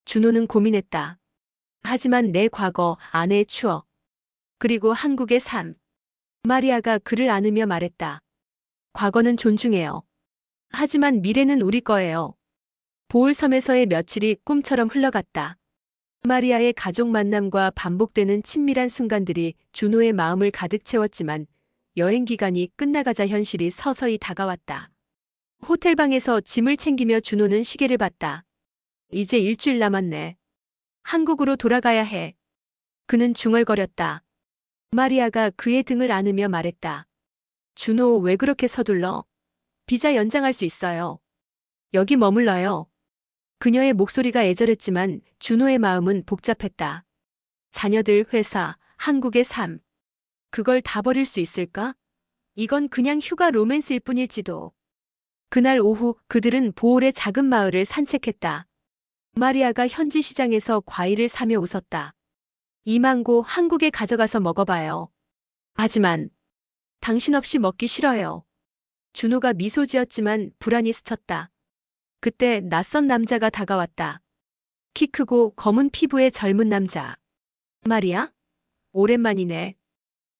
준호는 고민했다. 하지만 내 과거, 아내의 추억, 그리고 한국의 삶. 마리아가 그를 안으며 말했다. 과거는 존중해요. 하지만 미래는 우리 거예요. 보홀섬에서의 며칠이 꿈처럼 흘러갔다. 마리아의 가족 만남과 반복되는 친밀한 순간들이 준호의 마음을 가득 채웠지만 여행 기간이 끝나가자 현실이 서서히 다가왔다. 호텔방에서 짐을 챙기며 준호는 시계를 봤다. 이제 일주일 남았네. 한국으로 돌아가야 해. 그는 중얼거렸다. 마리아가 그의 등을 안으며 말했다. 준호, 왜 그렇게 서둘러? 비자 연장할 수 있어요. 여기 머물러요. 그녀의 목소리가 애절했지만 준호의 마음은 복잡했다. 자녀들, 회사, 한국의 삶. 그걸 다 버릴 수 있을까? 이건 그냥 휴가 로맨스일 뿐일지도. 그날 오후 그들은 보홀의 작은 마을을 산책했다. 마리아가 현지 시장에서 과일을 사며 웃었다. 이 망고 한국에 가져가서 먹어봐요. 하지만 당신 없이 먹기 싫어요. 준호가 미소 지었지만 불안이 스쳤다. 그때 낯선 남자가 다가왔다. 키 크고 검은 피부의 젊은 남자. 마리아? 오랜만이네.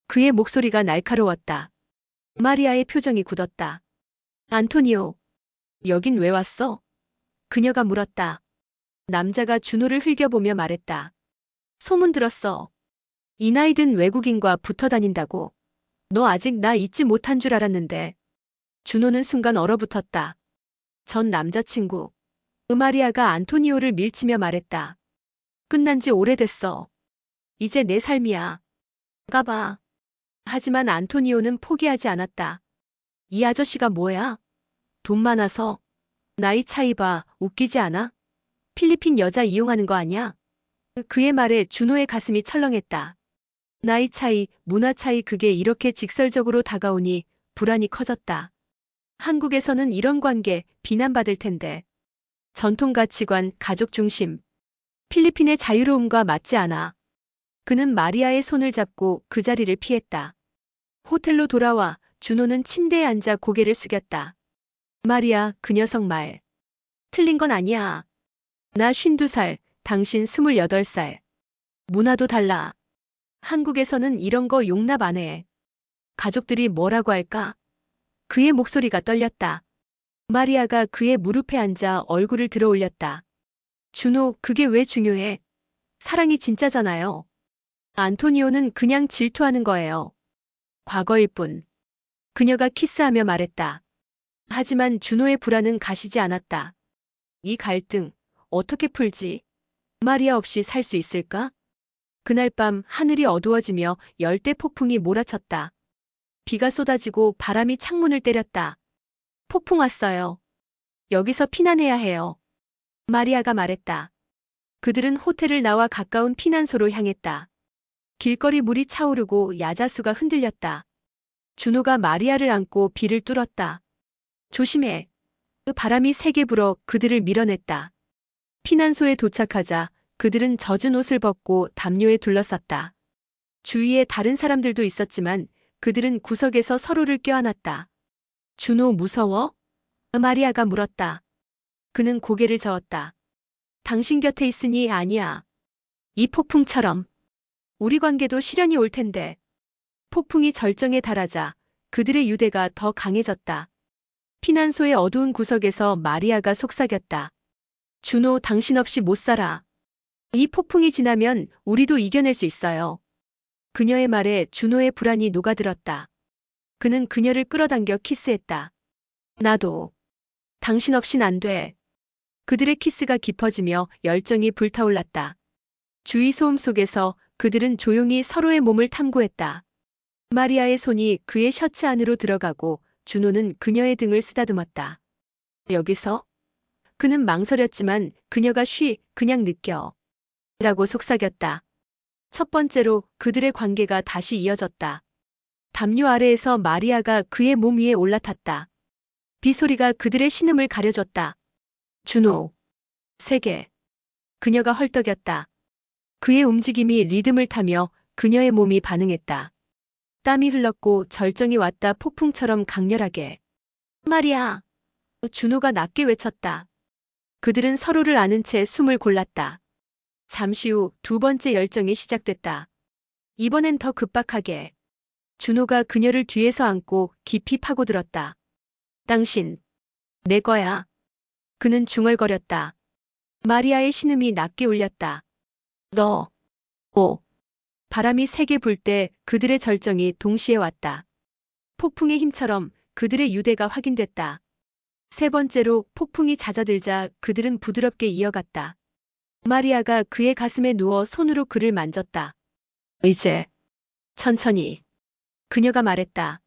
그의 목소리가 날카로웠다. 마리아의 표정이 굳었다. 안토니오, 여긴 왜 왔어? 그녀가 물었다. 남자가 준호를 흘겨보며 말했다. 소문 들었어. 이 나이 든 외국인과 붙어 다닌다고. 너 아직 나 잊지 못한 줄 알았는데. 준호는 순간 얼어붙었다. 전 남자친구. 마리아가 안토니오를 밀치며 말했다. 끝난 지 오래됐어. 이제 내 삶이야. 가봐. 하지만 안토니오는 포기하지 않았다. 이 아저씨가 뭐야? 돈 많아서. 나이 차이 봐. 웃기지 않아? 필리핀 여자 이용하는 거 아니야? 그의 말에 준호의 가슴이 철렁했다. 나이 차이, 문화 차이 그게 이렇게 직설적으로 다가오니 불안이 커졌다. 한국에서는 이런 관계 비난받을 텐데. 전통 가치관, 가족 중심. 필리핀의 자유로움과 맞지 않아. 그는 마리아의 손을 잡고 그 자리를 피했다. 호텔로 돌아와 준호는 침대에 앉아 고개를 숙였다. 마리아, 그 녀석 말. 틀린 건 아니야. 나 52살, 당신 28살. 문화도 달라. 한국에서는 이런 거 용납 안 해. 가족들이 뭐라고 할까? 그의 목소리가 떨렸다. 마리아가 그의 무릎에 앉아 얼굴을 들어 올렸다. 준호, 그게 왜 중요해? 사랑이 진짜잖아요. 안토니오는 그냥 질투하는 거예요. 과거일 뿐. 그녀가 키스하며 말했다. 하지만 준호의 불안은 가시지 않았다. 이 갈등, 어떻게 풀지? 마리아 없이 살 수 있을까? 그날 밤 하늘이 어두워지며 열대 폭풍이 몰아쳤다. 비가 쏟아지고 바람이 창문을 때렸다. 폭풍 왔어요. 여기서 피난해야 해요. 마리아가 말했다. 그들은 호텔을 나와 가까운 피난소로 향했다. 길거리 물이 차오르고 야자수가 흔들렸다. 준호가 마리아를 안고 비를 뚫었다. 조심해. 그 바람이 세게 불어 그들을 밀어냈다. 피난소에 도착하자 그들은 젖은 옷을 벗고 담요에 둘러쌌다. 주위에 다른 사람들도 있었지만 그들은 구석에서 서로를 껴안았다. 준호 무서워? 마리아가 물었다. 그는 고개를 저었다. 당신 곁에 있으니 아니야. 이 폭풍처럼. 우리 관계도 시련이 올 텐데. 폭풍이 절정에 달하자 그들의 유대가 더 강해졌다. 피난소의 어두운 구석에서 마리아가 속삭였다. 준호, 당신 없이 못 살아. 이 폭풍이 지나면 우리도 이겨낼 수 있어요. 그녀의 말에 준호의 불안이 녹아들었다. 그는 그녀를 끌어당겨 키스했다. 나도. 당신 없인 안 돼. 그들의 키스가 깊어지며 열정이 불타올랐다. 주위 소음 속에서 그들은 조용히 서로의 몸을 탐구했다. 마리아의 손이 그의 셔츠 안으로 들어가고 준호는 그녀의 등을 쓰다듬었다. 여기서? 그는 망설였지만 그녀가 그냥 느껴. 라고 속삭였다. 첫 번째로 그들의 관계가 다시 이어졌다. 담요 아래에서 마리아가 그의 몸 위에 올라탔다. 비소리가 그들의 신음을 가려줬다. 준호. 세게. 그녀가 헐떡였다. 그의 움직임이 리듬을 타며 그녀의 몸이 반응했다. 땀이 흘렀고 절정이 왔다. 폭풍처럼 강렬하게. 마리아. 준호가 낮게 외쳤다. 그들은 서로를 아는 채 숨을 골랐다. 잠시 후 두 번째 열정이 시작됐다. 이번엔 더 급박하게. 준호가 그녀를 뒤에서 안고 깊이 파고들었다. 당신, 내 거야. 그는 중얼거렸다. 마리아의 신음이 낮게 울렸다. 너, 바람이 세게 불 때 그들의 절정이 동시에 왔다. 폭풍의 힘처럼 그들의 유대가 확인됐다. 세 번째로 폭풍이 잦아들자 그들은 부드럽게 이어갔다. 마리아가 그의 가슴에 누워 손으로 그를 만졌다. 이제, 천천히. 그녀가 말했다.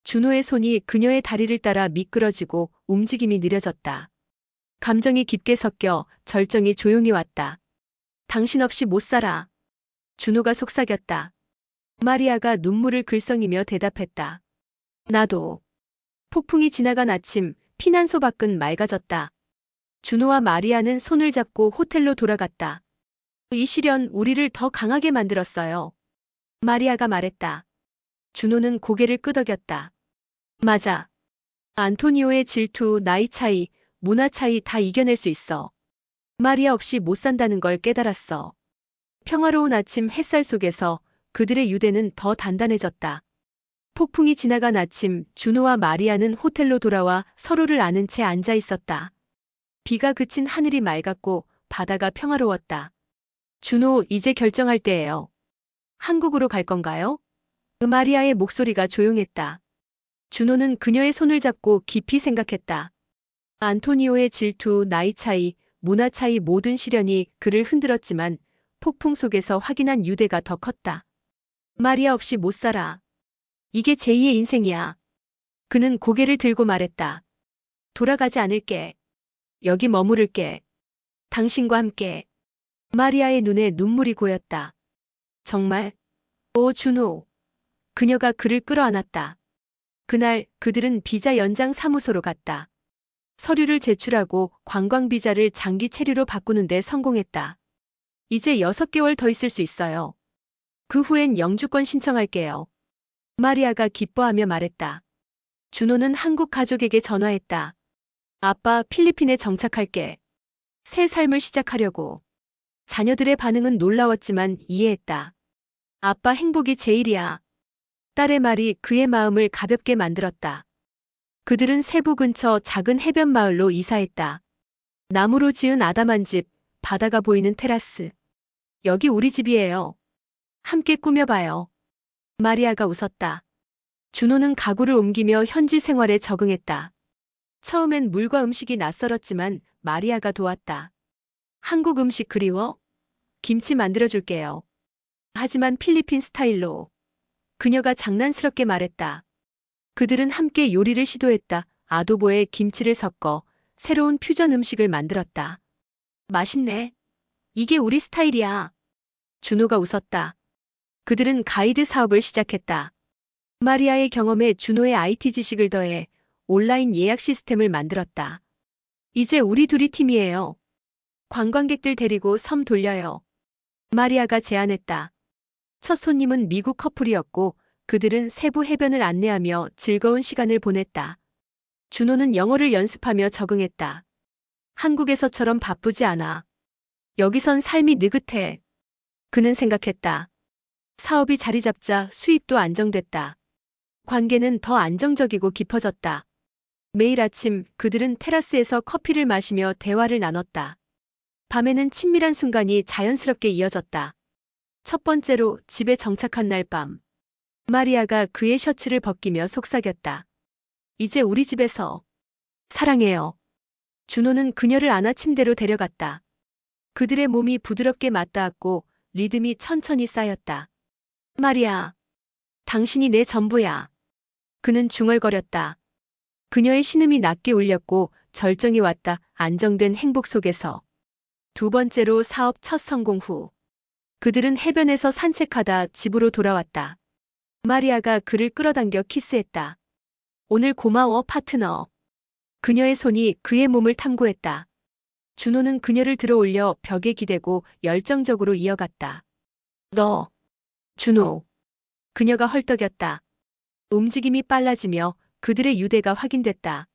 준호의 손이 그녀의 다리를 따라 미끄러지고 움직임이 느려졌다. 감정이 깊게 섞여 절정이 조용히 왔다. 당신 없이 못 살아. 준호가 속삭였다. 마리아가 눈물을 글썽이며 대답했다. 나도. 폭풍이 지나간 아침, 피난소 밖은 맑아졌다. 준호와 마리아는 손을 잡고 호텔로 돌아갔다. 이 시련 우리를 더 강하게 만들었어요. 마리아가 말했다. 준호는 고개를 끄덕였다. 맞아. 안토니오의 질투, 나이 차이, 문화 차이 다 이겨낼 수 있어. 마리아 없이 못 산다는 걸 깨달았어. 평화로운 아침 햇살 속에서 그들의 유대는 더 단단해졌다. 폭풍이 지나간 아침, 준호와 마리아는 호텔로 돌아와 서로를 아는 채 앉아 있었다. 비가 그친 하늘이 맑았고 바다가 평화로웠다. 준호, 이제 결정할 때예요. 한국으로 갈 건가요? 마리아의 목소리가 조용했다. 준호는 그녀의 손을 잡고 깊이 생각했다. 안토니오의 질투, 나이 차이, 문화 차이 모든 시련이 그를 흔들었지만 폭풍 속에서 확인한 유대가 더 컸다. 마리아 없이 못 살아. 이게 제2의 인생이야. 그는 고개를 들고 말했다. 돌아가지 않을게. 여기 머무를게. 당신과 함께. 마리아의 눈에 눈물이 고였다. 정말? 오, 준호. 그녀가 그를 끌어안았다. 그날 그들은 비자 연장 사무소로 갔다. 서류를 제출하고 관광비자를 장기 체류로 바꾸는 데 성공했다. 이제 6개월 더 있을 수 있어요. 그 후엔 영주권 신청할게요. 마리아가 기뻐하며 말했다. 준호는 한국 가족에게 전화했다. 아빠, 필리핀에 정착할게. 새 삶을 시작하려고. 자녀들의 반응은 놀라웠지만 이해했다. 아빠 행복이 제일이야. 딸의 말이 그의 마음을 가볍게 만들었다. 그들은 세부 근처 작은 해변 마을로 이사했다. 나무로 지은 아담한 집, 바다가 보이는 테라스. 여기 우리 집이에요. 함께 꾸며봐요. 마리아가 웃었다. 준호는 가구를 옮기며 현지 생활에 적응했다. 처음엔 물과 음식이 낯설었지만 마리아가 도왔다. 한국 음식 그리워? 김치 만들어줄게요. 하지만 필리핀 스타일로. 그녀가 장난스럽게 말했다. 그들은 함께 요리를 시도했다. 아도보에 김치를 섞어 새로운 퓨전 음식을 만들었다. 맛있네. 이게 우리 스타일이야. 준호가 웃었다. 그들은 가이드 사업을 시작했다. 마리아의 경험에 준호의 IT 지식을 더해 온라인 예약 시스템을 만들었다. 이제 우리 둘이 팀이에요. 관광객들 데리고 섬 돌려요. 마리아가 제안했다. 첫 손님은 미국 커플이었고 그들은 세부 해변을 안내하며 즐거운 시간을 보냈다. 준호는 영어를 연습하며 적응했다. 한국에서처럼 바쁘지 않아. 여기선 삶이 느긋해. 그는 생각했다. 사업이 자리 잡자 수입도 안정됐다. 관계는 더 안정적이고 깊어졌다. 매일 아침 그들은 테라스에서 커피를 마시며 대화를 나눴다. 밤에는 친밀한 순간이 자연스럽게 이어졌다. 첫 번째로 집에 정착한 날 밤. 마리아가 그의 셔츠를 벗기며 속삭였다. 이제 우리 집에서. 사랑해요. 준호는 그녀를 안아 침대로 데려갔다. 그들의 몸이 부드럽게 맞닿았고 리듬이 천천히 쌓였다. 마리아, 당신이 내 전부야. 그는 중얼거렸다. 그녀의 신음이 낮게 울렸고 절정이 왔다. 안정된 행복 속에서. 두 번째로 사업 첫 성공 후. 그들은 해변에서 산책하다 집으로 돌아왔다. 마리아가 그를 끌어당겨 키스했다. 오늘 고마워, 파트너. 그녀의 손이 그의 몸을 탐구했다. 준호는 그녀를 들어올려 벽에 기대고 열정적으로 이어갔다. 너, 준호. 그녀가 헐떡였다. 움직임이 빨라지며 그들의 유대가 확인됐다.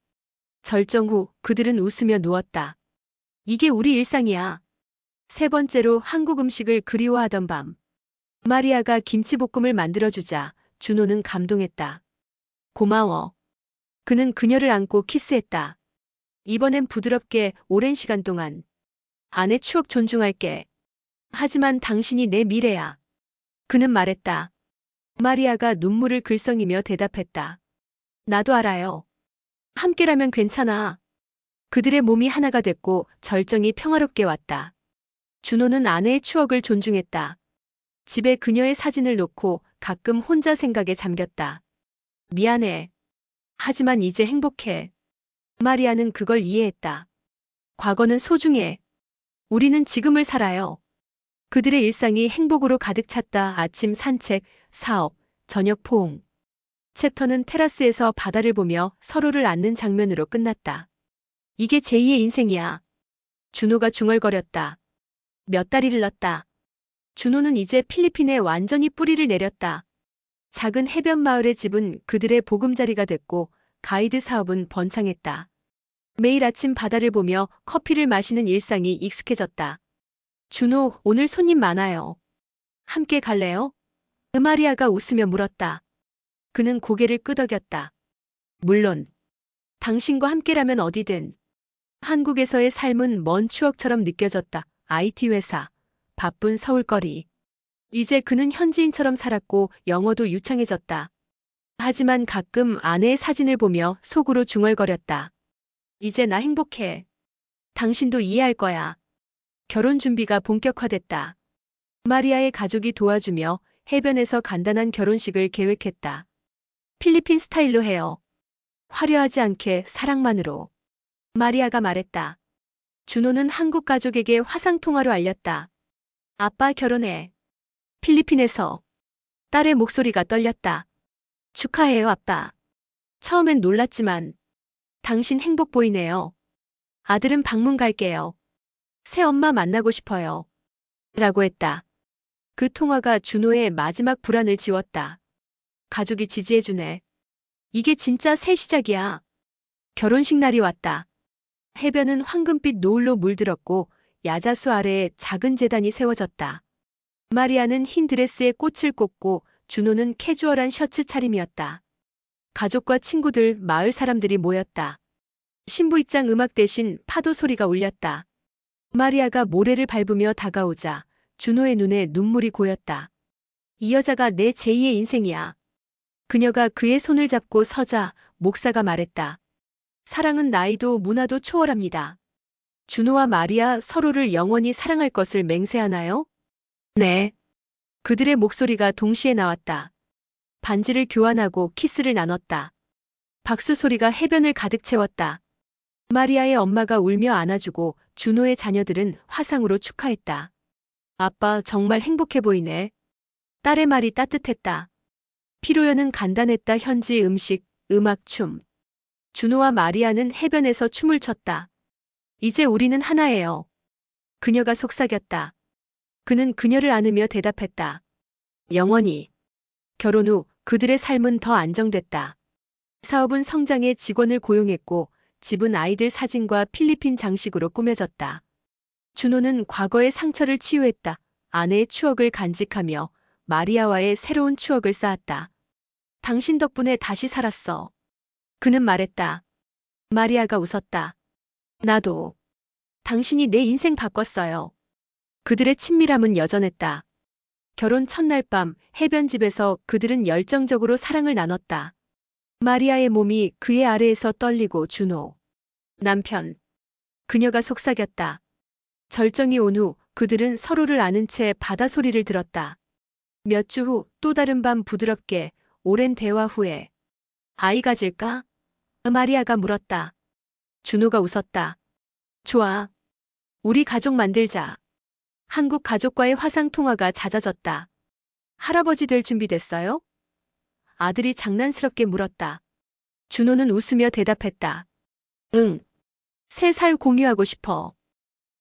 절정 후 그들은 웃으며 누웠다. 이게 우리 일상이야. 세 번째로 한국 음식을 그리워하던 밤. 마리아가 김치볶음을 만들어주자 준호는 감동했다. 고마워. 그는 그녀를 안고 키스했다. 이번엔 부드럽게 오랜 시간 동안. 아내 추억 존중할게. 하지만 당신이 내 미래야. 그는 말했다. 마리아가 눈물을 글썽이며 대답했다. 나도 알아요. 함께라면 괜찮아. 그들의 몸이 하나가 됐고 절정이 평화롭게 왔다. 준호는 아내의 추억을 존중했다. 집에 그녀의 사진을 놓고 가끔 혼자 생각에 잠겼다. 미안해. 하지만 이제 행복해. 마리아는 그걸 이해했다. 과거는 소중해. 우리는 지금을 살아요. 그들의 일상이 행복으로 가득 찼다. 아침 산책, 사업, 저녁 포옹. 챕터는 테라스에서 바다를 보며 서로를 안는 장면으로 끝났다. 이게 제2의 인생이야. 준호가 중얼거렸다. 몇 달이 흘렀다. 준호는 이제 필리핀에 완전히 뿌리를 내렸다. 작은 해변 마을의 집은 그들의 보금자리가 됐고 가이드 사업은 번창했다. 매일 아침 바다를 보며 커피를 마시는 일상이 익숙해졌다. 준호, 오늘 손님 많아요. 함께 갈래요? 마리아가 웃으며 물었다. 그는 고개를 끄덕였다. 물론. 당신과 함께라면 어디든. 한국에서의 삶은 먼 추억처럼 느껴졌다. IT 회사, 바쁜 서울거리. 이제 그는 현지인처럼 살았고 영어도 유창해졌다. 하지만 가끔 아내의 사진을 보며 속으로 중얼거렸다. 이제 나 행복해. 당신도 이해할 거야. 결혼 준비가 본격화됐다. 마리아의 가족이 도와주며 해변에서 간단한 결혼식을 계획했다. 필리핀 스타일로 해요. 화려하지 않게 사랑만으로. 마리아가 말했다. 준호는 한국 가족에게 화상통화로 알렸다. 아빠 결혼해. 필리핀에서. 딸의 목소리가 떨렸다. 축하해요, 아빠. 처음엔 놀랐지만 당신 행복 보이네요. 아들은 방문 갈게요. 새엄마 만나고 싶어요. 라고 했다. 그 통화가 준호의 마지막 불안을 지웠다. 가족이 지지해주네. 이게 진짜 새 시작이야. 결혼식 날이 왔다. 해변은 황금빛 노을로 물들었고 야자수 아래에 작은 제단이 세워졌다. 마리아는 흰 드레스에 꽃을 꽂고 준호는 캐주얼한 셔츠 차림이었다. 가족과 친구들, 마을 사람들이 모였다. 신부 입장 음악 대신 파도 소리가 울렸다. 마리아가 모래를 밟으며 다가오자 준호의 눈에 눈물이 고였다. 이 여자가 내 제2의 인생이야. 그녀가 그의 손을 잡고 서자 목사가 말했다. 사랑은 나이도 문화도 초월합니다. 준호와 마리아 서로를 영원히 사랑할 것을 맹세하나요? 네. 그들의 목소리가 동시에 나왔다. 반지를 교환하고 키스를 나눴다. 박수 소리가 해변을 가득 채웠다. 마리아의 엄마가 울며 안아주고 준호의 자녀들은 화상으로 축하했다. 아빠 정말 행복해 보이네. 딸의 말이 따뜻했다. 피로연은 간단했다. 현지 음식, 음악, 춤. 준호와 마리아는 해변에서 춤을 췄다. 이제 우리는 하나예요. 그녀가 속삭였다. 그는 그녀를 안으며 대답했다. 영원히. 결혼 후 그들의 삶은 더 안정됐다. 사업은 성장해 직원을 고용했고 집은 아이들 사진과 필리핀 장식으로 꾸며졌다. 준호는 과거의 상처를 치유했다. 아내의 추억을 간직하며 마리아와의 새로운 추억을 쌓았다. 당신 덕분에 다시 살았어. 그는 말했다. 마리아가 웃었다. 나도. 당신이 내 인생 바꿨어요. 그들의 친밀함은 여전했다. 결혼 첫날 밤 해변집에서 그들은 열정적으로 사랑을 나눴다. 마리아의 몸이 그의 아래에서 떨리고 준호. 남편. 그녀가 속삭였다. 절정이 온 후 그들은 서로를 아는 채 바다 소리를 들었다. 몇 주 후 또 다른 밤 부드럽게 오랜 대화 후에 아이 가질까? 마리아가 물었다. 준호가 웃었다. 좋아. 우리 가족 만들자. 한국 가족과의 화상 통화가 잦아졌다. 할아버지 될 준비 됐어요? 아들이 장난스럽게 물었다. 준호는 웃으며 대답했다. 응. 3살 공유하고 싶어.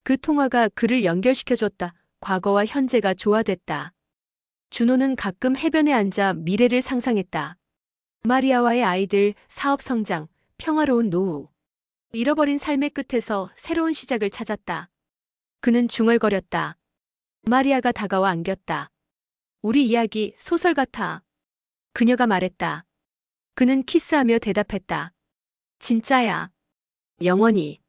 그 통화가 그를 연결시켜줬다. 과거와 현재가 조화됐다. 준호는 가끔 해변에 앉아 미래를 상상했다. 마리아와의 아이들, 사업 성장, 평화로운 노후. 잃어버린 삶의 끝에서 새로운 시작을 찾았다. 그는 중얼거렸다. 마리아가 다가와 안겼다. 우리 이야기 소설 같아. 그녀가 말했다. 그는 키스하며 대답했다. 진짜야. 영원히.